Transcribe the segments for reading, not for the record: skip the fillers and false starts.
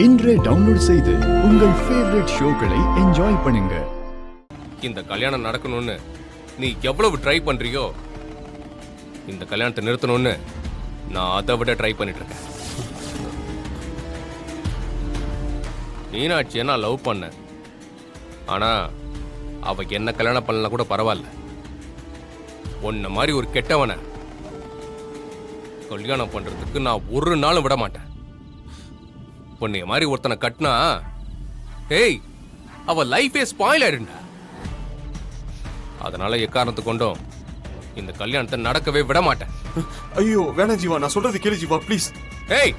இன்றே டவுன்லோட் செய்து உங்கள் ஃபேவரட் ஷோக்களை என்ஜாய் பண்ணுங்க. இந்த கல்யாணம் நடக்கணும்னு நீ எவ்வளவு ட்ரை பண்றியோ இந்த கல்யாணத்தை நிறுத்தணும்னு நான் அதை விட ட்ரை பண்ணிட்டு இருக்கேன். மீனாட்சியை நான் லவ் பண்ணேன். ஆனா அவ என்ன கல்யாணம் பண்ணலாம் கூட பரவாயில்ல. உன்ன மாதிரி ஒரு கெட்டவனை கல்யாணம் பண்றதுக்கு நான் ஒரு நாளும் விட மாட்டேன். உன்னைய மாதிரி ஒருத்தனை கட்டினா ஏய் அவ லைஃபே ஸ்பாயில் ஆயிடுண்டா. அதனால எக்காரணத்து கொண்டும் இந்த கல்யாணத்தை நடக்கவே விட மாட்டேன். ஐயோ வேணாம் ஜீவா, நான் சொல்றது கேளு ஜீவா ப்ளீஸ். ஏய்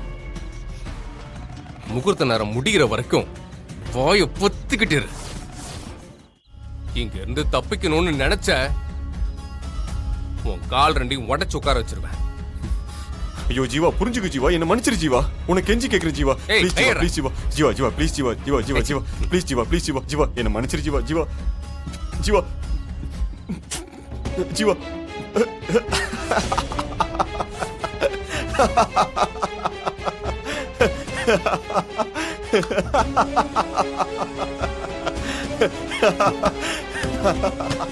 முகூர்த்த நேரம் முடிகிற வரைக்கும் வாயை பொத்திக்கிட்டு இரு. இங்க இருந்து தப்பிக்கணும்னு நினைச்ச உன் கால் ரெண்டையும் உடச்சு உட்கார வச்சிருவேன். ஐயோ ஜீவா புரிஞ்சுக்கு ஜீவா, என்ன மன்னிச்சிரு ஜீவா, உனக்கு கெஞ்சி கேக்குறேன் Jeeva. Please Jeeva, please Jeeva, Jeeva Jeeva please Jeeva, Jeeva Jeeva Jeeva please Jeeva, please Jeeva, Jeeva என்ன மன்னிச்சிரு ஜீவா, ஜீவா ஜீவா ஜீவா.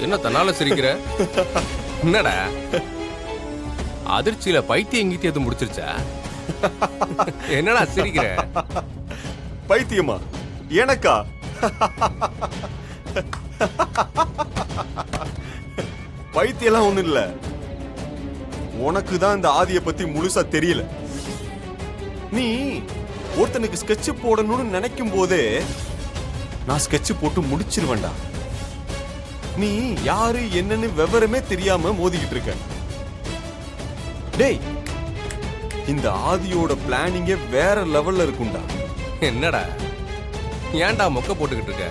என்ன தன்னால சிரிக்கிற? என்னடா அதிர்ச்சியில பைத்தியம் எங்கிட்ட எதுவும் முடிச்சிருச்சா? என்னடா சிரிக்கிற? பைத்தியமா எனக்கா? பைத்தியெல்லாம் ஒண்ணு இல்ல, உனக்கு தான் இந்த ஆதியை பத்தி முழுசா தெரியல. நீ ஒருத்தனுக்கு ஸ்கெட்ச் போடணும்னு நினைக்கும் போதே நான் ஸ்கெட்ச் போட்டு முடிச்சிருவேன்டா. நீ யாரு என்னன்னு விவரமே தெரியாம மோதிக்கிட்டு இருக்க. டேய் இந்த ஆதியோட பிளானிங்கே வேற லெவல்ல இருக்கும்டா. என்னடா ஏன்டா மொக்க போட்டுக்கிட்டு இருக்க?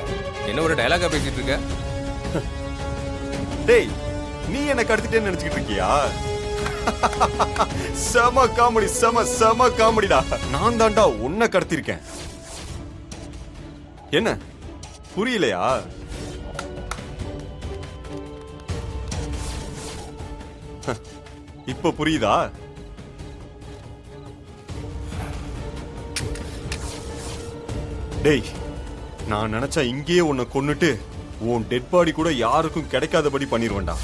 என்ன ஒரு டயலாகா பேசிட்டு இருக்க? டேய் நீ என்ன கடத்திட்டேன்னு நினைச்சுக்கிட்டு இருக்கியா? செம காமெடி, செம காமெடிடா. நான் தான்டா உன்னை கடத்திருக்கேன். என்ன புரியலையா? இப்ப புரியுதா? டேய் நான் நினைச்சா இங்கேயே உன்னை கொன்னுட்டு உன் டெட் பாடி கூட யாருக்கும் கிடைக்காதபடி பண்ணிடுவேன்டா.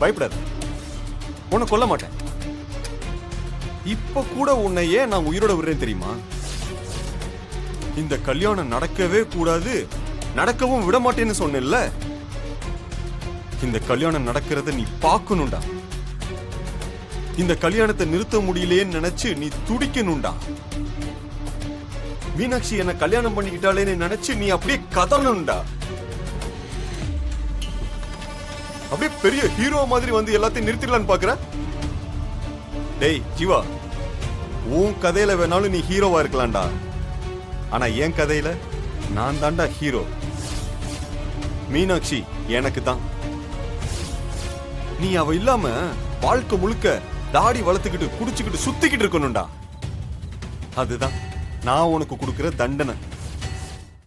பயப்படாத, உன்னை கொல்ல மாட்டேன். இப்ப கூட உன்னை ஏன் நான் உயிரோட விடுறேன் தெரியுமா? இந்த கல்யாணம் நடக்கவே கூடாது, நடக்கவும் விட மாட்டேன்னு சொன்னேன்ல. இந்த கல்யாணம் நடக்கிறத நீ பார்க்கணும்டா. இந்த கல்யாணத்தை நிறுத்த முடியலையேன்னு நினைச்சு நீ துடிக்கணும்டா. மீனாட்சி என்ன கல்யாணம் பண்ணிக்கிட்டாலேன்னு நினைச்சு நீ அப்படியே கதறணும்டா. அப்படியே பெரிய ஹீரோ மாதிரி வந்து எல்லாத்தையும் நிறுத்திடலான்னு பாக்குற? டேய் ஜீவா, உன் கதையில வேணாலும் நீ ஹீரோவா இருக்கலாம்டா. ஆனா என் கதையில நான் தான்டா ஹீரோ. மீனாட்சி எனக்கு தான். நீ அவ இல்லாம வாழ்க்கை முழுக்க தாடி வளர்த்துக்கிட்டு குடிச்சுக்கிட்டு சுத்திக்கிட்டு இருக்கணும்டா. அதுதான் நான் உனக்கு கொடுக்கிற தண்டனை.